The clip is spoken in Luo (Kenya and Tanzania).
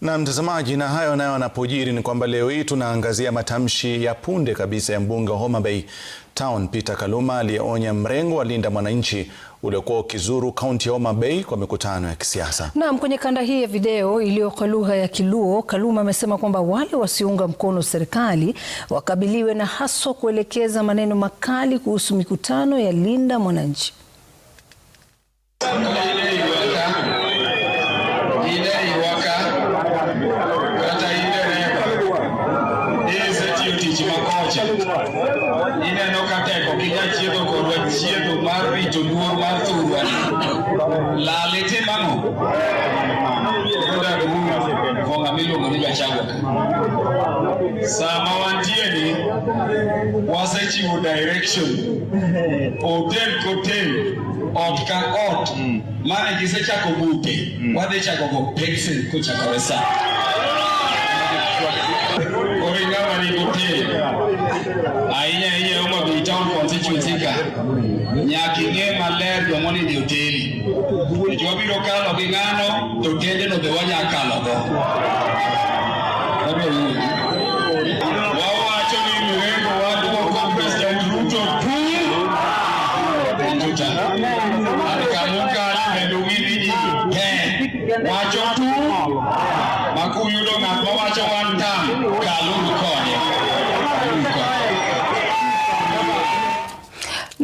Na mtazamaji, na hayo nayo yanapojiri ni kwamba leo hii tunaangazia matamshi ya punde kabisa ya mbunge wa Homa Bay Town Peter Kaluma aliyeonya mrengo wa Linda Mwananchi uliokuwa ukizuru kaunti ya Homa Bay kwa mikutano ya kisiasa. Naam, kwenye kanda hii ya video iliyo kwa lugha ya Kiluo, Kaluma amesema kwamba wale wasiunga mkono serikali wakabiliwe na haswa kuelekeza maneno makali kuhusu mikutano ya Linda Mwananchi. Sama wantieni wasechiwo direction hotel ot ka ot mane gisechako bute wadhi chako go pexel kochakore sa oringawa ni hotel ahinya Homa Bay Town constituency ka nyaki ng'e maler jomoni ni hoteli jobiro kalo gi ng'ano to tende no be wanyakalo go wawacho ni mrengo watu wa President Ruto alikamuka medungini wacho tu makuyudo ng'at mawacho one time Kaluma kode.